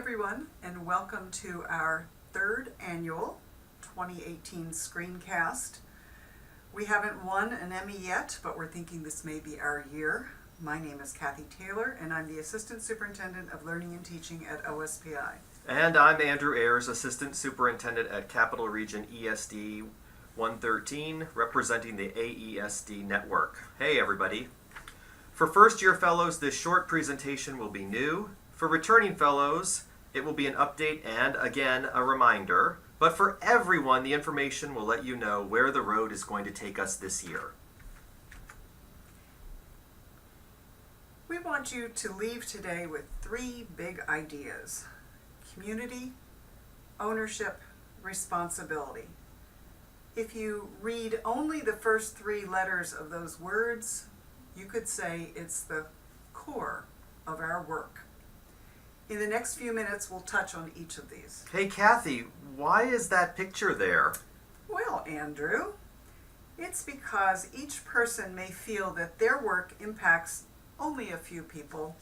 everyone, and welcome to our third annual 2018 screencast. We haven't won an Emmy yet, but we're thinking this may be our year. My name is Kathy Taylor, and I'm the Assistant Superintendent of Learning and Teaching at OSPI. And I'm Andrew Ayers, Assistant Superintendent at Capital Region ESD 113, representing the AESD network. Hey everybody. For first-year fellows, this short presentation will be new. For returning fellows, it will be an update and, again, a reminder. But for everyone, the information will let you know where the road is going to take us this year. We want you to leave today with three big ideas: community, ownership, responsibility. If you read only the first three letters of those words, you could say it's the core of our work. In the next few minutes, we'll touch on each of these. Hey Kathy, why is that picture there? Well, Andrew, it's because each person may feel that their work impacts only a few people,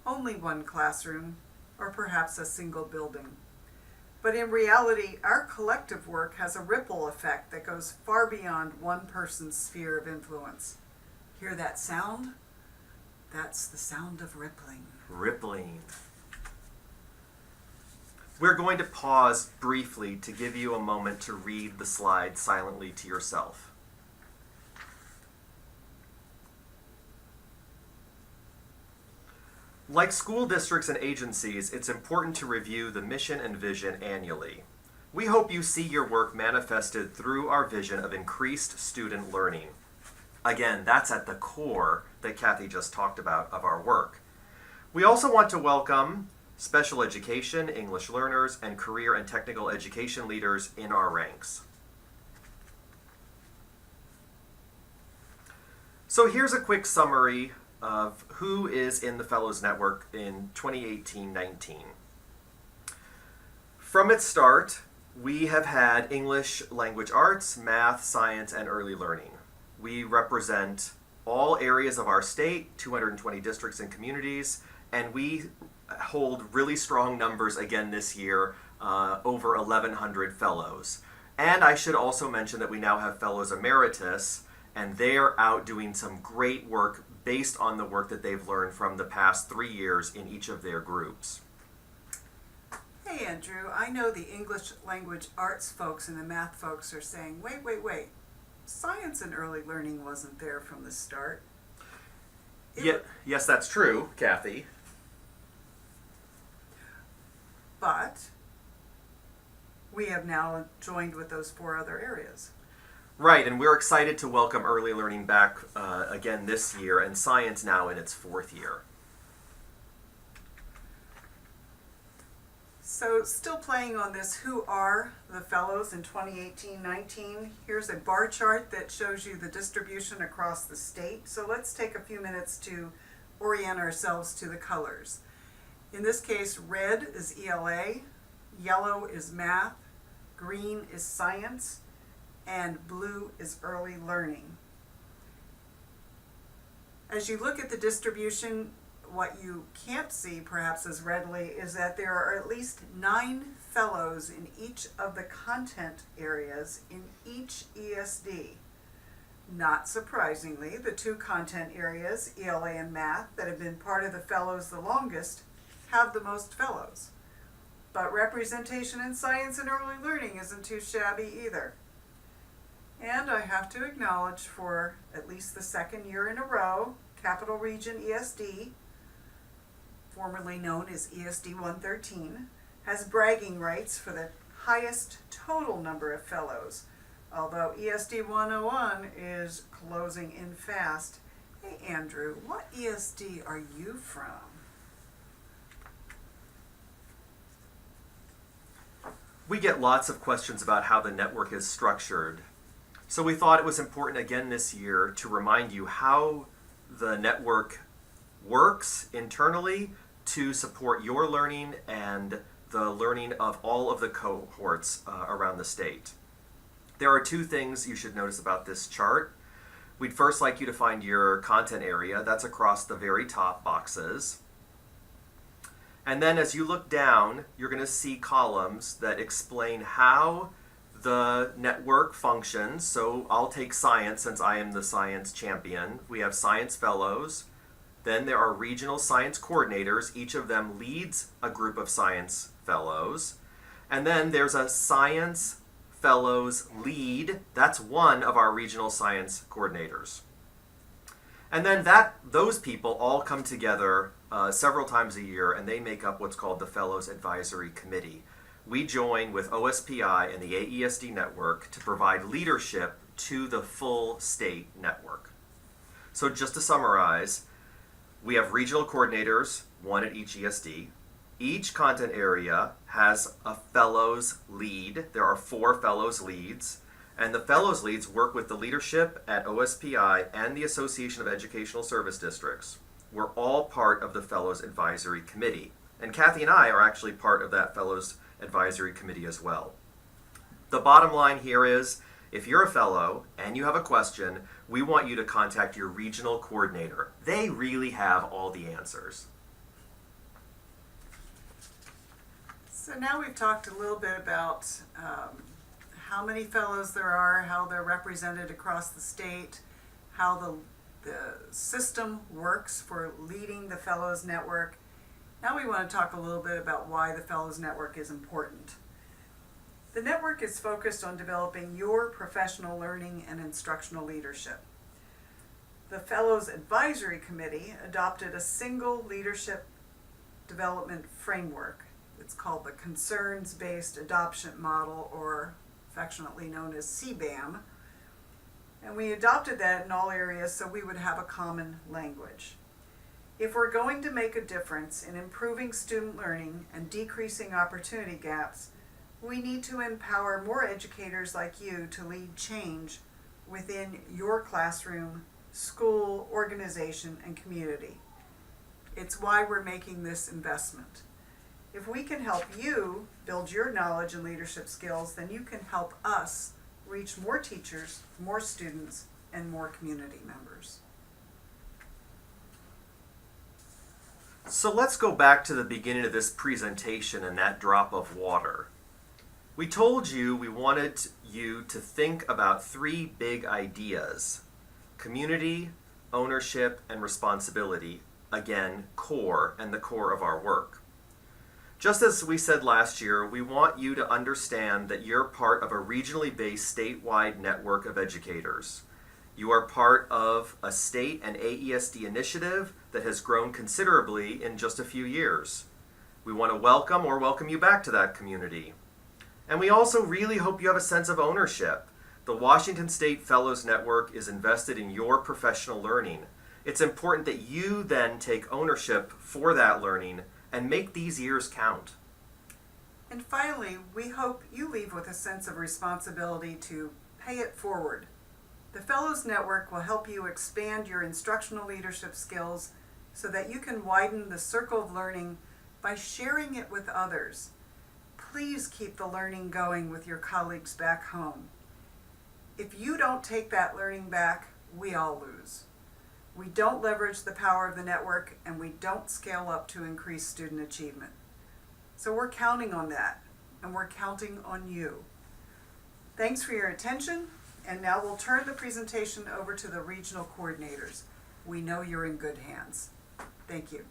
only one classroom, or perhaps a single building. But in reality, our collective work has a ripple effect that goes far beyond one person's sphere of influence. Hear that sound? That's the sound of rippling. Rippling. We're going to pause briefly to give you a moment to read the slide silently to yourself. Like school districts and agencies, it's important to review the mission and vision annually. We hope you see your work manifested through our vision of increased student learning. Again, that's at the core that Kathy just talked about of our work. We also want to welcome special education, English learners, and career and technical education leaders in our ranks. So here's a quick summary of who is in the Fellows Network in 2018-19. From its start, we have had English language arts, math, science, and early learning. We represent all areas of our state, 220 districts and communities, and we hold really strong numbers again this year, over 1,100 fellows. And I should also mention that we now have fellows emeritus, and they are out doing some great work based on the work that they've learned from the past 3 years in each of their groups. Hey Andrew, I know the English language arts folks and the math folks are saying, wait. Science and early learning wasn't there from the start. Yes, that's true, Kathy. But we have now joined with those four other areas. Right, and we're excited to welcome early learning back again this year, and science now in its fourth year. So still playing on this, who are the fellows in 2018-19? Here's a bar chart that shows you the distribution across the state. So let's take a few minutes to orient ourselves to the colors. In this case, red is ELA, yellow is math, green is science, and blue is early learning. As you look at the distribution, what you can't see perhaps as readily is that there are at least 9 fellows in each of the content areas in each ESD. Not surprisingly, the 2 content areas, ELA and math, that have been part of the fellows the longest have the most fellows. But representation in science and early learning isn't too shabby either. And I have to acknowledge, for at least the second year in a row, Capital Region ESD, formerly known as ESD 113, has bragging rights for the highest total number of fellows, although ESD 101 is closing in fast. Hey Andrew, what ESD are you from? We get lots of questions about how the network is structured. So we thought it was important again this year to remind you how the network works internally to support your learning and the learning of all of the cohorts around the state. There are 2 things you should notice about this chart. We'd first like you to find your content area. That's across the very top boxes. And then as you look down, you're going to see columns that explain how the network functions. So I'll take science since I am the science champion. We have science fellows. Then there are regional science coordinators. Each of them leads a group of science fellows. And then there's a science fellows lead. That's one of our regional science coordinators. And then those people all come together several times a year, and they make up what's called the Fellows Advisory Committee. We join with OSPI and the AESD network to provide leadership to the full state network. So just to summarize, we have regional coordinators, one at each ESD. Each content area has a fellows lead. There are 4 fellows leads. And the fellows leads work with the leadership at OSPI and the Association of Educational Service Districts. We're all part of the Fellows Advisory Committee. And Kathy and I are actually part of that Fellows Advisory Committee as well. The bottom line here is, if you're a fellow and you have a question, we want you to contact your regional coordinator. They really have all the answers. So now we've talked a little bit about how many fellows there are, how they're represented across the state, how the system works for leading the Fellows Network. Now we want to talk a little bit about why the Fellows Network is important. The network is focused on developing your professional learning and instructional leadership. The Fellows Advisory Committee adopted a single leadership development framework. It's called the Concerns-Based Adoption Model, or affectionately known as CBAM. And we adopted that in all areas so we would have a common language. If we're going to make a difference in improving student learning and decreasing opportunity gaps, we need to empower more educators like you to lead change within your classroom, school, organization, and community. It's why we're making this investment. If we can help you build your knowledge and leadership skills, then you can help us reach more teachers, more students, and more community members. So let's go back to the beginning of this presentation and that drop of water. We told you we wanted you to think about 3 big ideas: community, ownership, and responsibility. Again, core and the core of our work. Just as we said last year, we want you to understand that you're part of a regionally based statewide network of educators. You are part of a state and AESD initiative that has grown considerably in just a few years. We want to welcome you back to that community. And we also really hope you have a sense of ownership. The Washington State Fellows Network is invested in your professional learning. It's important that you then take ownership for that learning and make these years count. And finally, we hope you leave with a sense of responsibility to pay it forward. The Fellows Network will help you expand your instructional leadership skills so that you can widen the circle of learning by sharing it with others. Please keep the learning going with your colleagues back home. If you don't take that learning back, we all lose. We don't leverage the power of the network, and we don't scale up to increase student achievement. So we're counting on that, and we're counting on you. Thanks for your attention, and now we'll turn the presentation over to the regional coordinators. We know you're in good hands. Thank you.